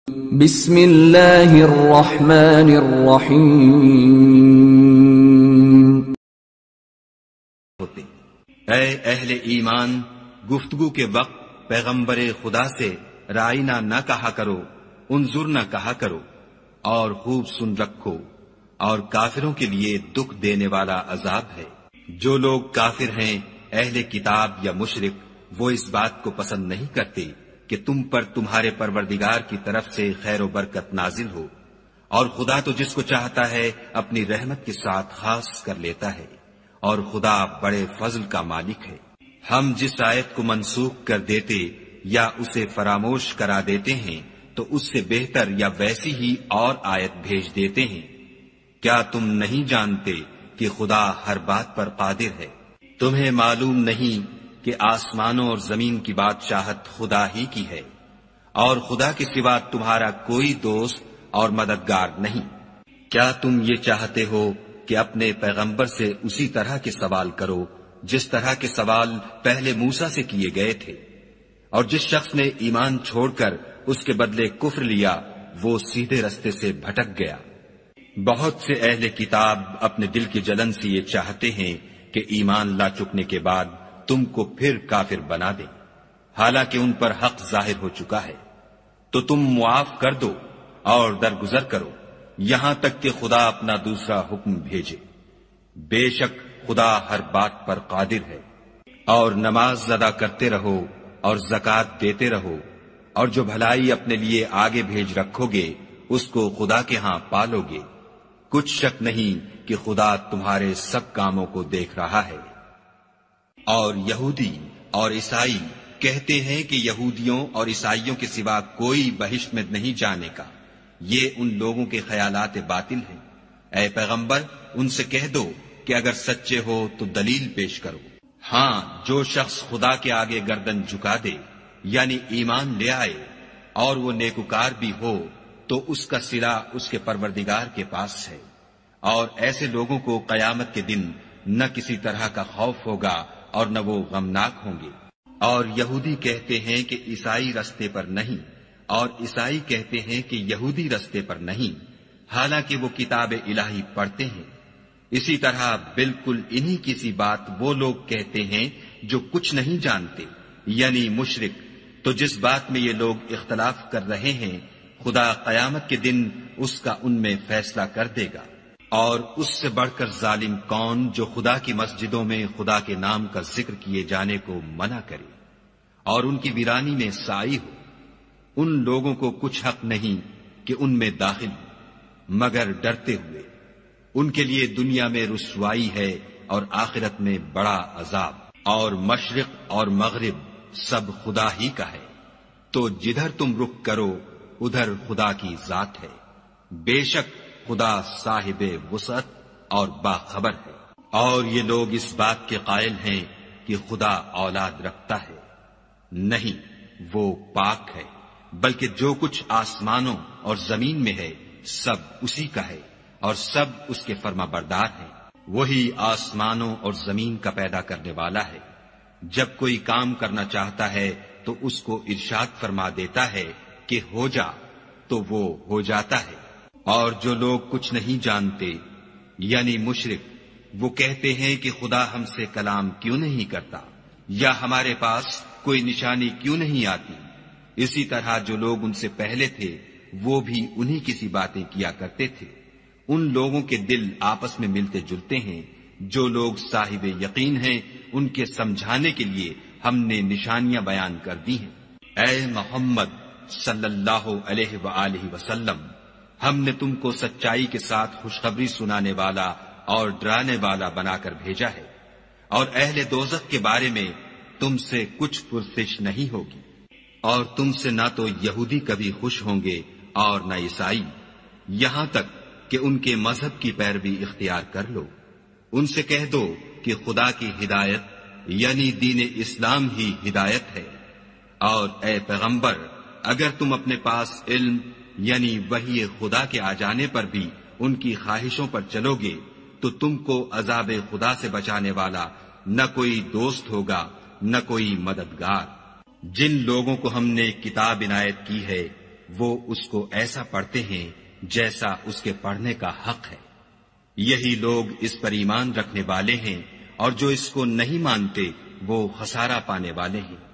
بسم اللہ الرحمن الرحیم. اے اہل ایمان، گفتگو کے وقت پیغمبر خدا سے رائنا نہ کہا کرو، انظر نہ کہا کرو، اور خوب سن رکھو، اور کافروں کے لیے دکھ دینے والا عذاب ہے. جو لوگ کافر ہیں، اہل کتاب یا مشرک، وہ اس بات کو پسند نہیں کرتے کہ تم پر تمہارے پروردگار کی طرف سے خیر و برکت نازل ہو، اور خدا تو جس کو چاہتا ہے اپنی رحمت کے ساتھ خاص کر لیتا ہے، اور خدا بڑے فضل کا مالک ہے. ہم جس آیت کو منسوخ کر دیتے یا اسے فراموش کرا دیتے ہیں تو اس سے بہتر یا ویسی ہی اور آیت بھیج دیتے ہیں. کیا تم نہیں جانتے کہ خدا ہر بات پر قادر ہے؟ تمہیں معلوم نہیں کہ آسمانوں اور زمین کی بادشاہت خدا ہی کی ہے، اور خدا کے سوا تمہارا کوئی دوست اور مددگار نہیں. کیا تم یہ چاہتے ہو کہ اپنے پیغمبر سے اسی طرح کے سوال کرو جس طرح کے سوال پہلے موسیٰ سے کیے گئے تھے؟ اور جس شخص نے ایمان چھوڑ کر اس کے بدلے کفر لیا، وہ سیدھے رستے سے بھٹک گیا. بہت سے اہل کتاب اپنے دل کی جلن سے یہ چاہتے ہیں کہ ایمان لا چکنے کے بعد تم کو پھر کافر بنا دیں، حالانکہ ان پر حق ظاہر ہو چکا ہے. تو تم معاف کر دو اور درگزر کرو یہاں تک کہ خدا اپنا دوسرا حکم بھیجے. بے شک خدا ہر بات پر قادر ہے. اور نماز ادا کرتے رہو اور زکوٰۃ دیتے رہو، اور جو بھلائی اپنے لیے آگے بھیج رکھو گے اس کو خدا کے ہاں پالو گے. کچھ شک نہیں کہ خدا تمہارے سب کاموں کو دیکھ رہا ہے. اور یہودی اور عیسائی کہتے ہیں کہ یہودیوں اور عیسائیوں کے سوا کوئی بہشت میں نہیں جانے کا. یہ ان لوگوں کے خیالات باطل ہیں. اے پیغمبر، ان سے کہہ دو کہ اگر سچے ہو تو دلیل پیش کرو. ہاں، جو شخص خدا کے آگے گردن جھکا دے، یعنی ایمان لے آئے، اور وہ نیکوکار بھی ہو، تو اس کا صلہ اس کے پروردگار کے پاس ہے. اور ایسے لوگوں کو قیامت کے دن نہ کسی طرح کا خوف ہوگا اور نہ وہ غمناک ہوں گے. اور یہودی کہتے ہیں کہ عیسائی رستے پر نہیں، اور عیسائی کہتے ہیں کہ یہودی رستے پر نہیں، حالانکہ وہ کتاب الہی پڑھتے ہیں. اسی طرح بالکل انہی کی سی بات وہ لوگ کہتے ہیں جو کچھ نہیں جانتے، یعنی مشرک. تو جس بات میں یہ لوگ اختلاف کر رہے ہیں، خدا قیامت کے دن اس کا ان میں فیصلہ کر دے گا. اور اس سے بڑھ کر ظالم کون جو خدا کی مسجدوں میں خدا کے نام کا ذکر کیے جانے کو منع کرے اور ان کی ویرانی میں سائی ہو. ان لوگوں کو کچھ حق نہیں کہ ان میں داخل ہو مگر ڈرتے ہوئے. ان کے لیے دنیا میں رسوائی ہے اور آخرت میں بڑا عذاب. اور مشرق اور مغرب سب خدا ہی کا ہے، تو جدھر تم رخ کرو ادھر خدا کی ذات ہے. بے شک خدا صاحب وسعت اور باخبر ہے. اور یہ لوگ اس بات کے قائل ہیں کہ خدا اولاد رکھتا ہے. نہیں، وہ پاک ہے، بلکہ جو کچھ آسمانوں اور زمین میں ہے سب اسی کا ہے، اور سب اس کے فرما بردار ہیں. وہی آسمانوں اور زمین کا پیدا کرنے والا ہے. جب کوئی کام کرنا چاہتا ہے تو اس کو ارشاد فرما دیتا ہے کہ ہو جا، تو وہ ہو جاتا ہے. اور جو لوگ کچھ نہیں جانتے، یعنی مشرک، وہ کہتے ہیں کہ خدا ہم سے کلام کیوں نہیں کرتا، یا ہمارے پاس کوئی نشانی کیوں نہیں آتی. اسی طرح جو لوگ ان سے پہلے تھے وہ بھی انہی کی سی باتیں کیا کرتے تھے. ان لوگوں کے دل آپس میں ملتے جلتے ہیں. جو لوگ صاحب یقین ہیں ان کے سمجھانے کے لیے ہم نے نشانیاں بیان کر دی ہیں. اے محمد صلی اللہ علیہ وآلہ وسلم، ہم نے تم کو سچائی کے ساتھ خوشخبری سنانے والا اور ڈرانے والا بنا کر بھیجا ہے. اور اہل دوزخ کے بارے میں تم سے کچھ پرسش نہیں ہوگی. اور تم سے نہ تو یہودی کبھی خوش ہوں گے اور نہ عیسائی، یہاں تک کہ ان کے مذہب کی پیروی اختیار کر لو. ان سے کہہ دو کہ خدا کی ہدایت یعنی دین اسلام ہی ہدایت ہے. اور اے پیغمبر، اگر تم اپنے پاس علم یعنی وحی خدا کے آ جانے پر بھی ان کی خواہشوں پر چلو گے تو تم کو عذاب خدا سے بچانے والا نہ کوئی دوست ہوگا نہ کوئی مددگار. جن لوگوں کو ہم نے کتاب عنایت کی ہے وہ اس کو ایسا پڑھتے ہیں جیسا اس کے پڑھنے کا حق ہے۔ یہی لوگ اس پر ایمان رکھنے والے ہیں، اور جو اس کو نہیں مانتے وہ خسارہ پانے والے ہیں۔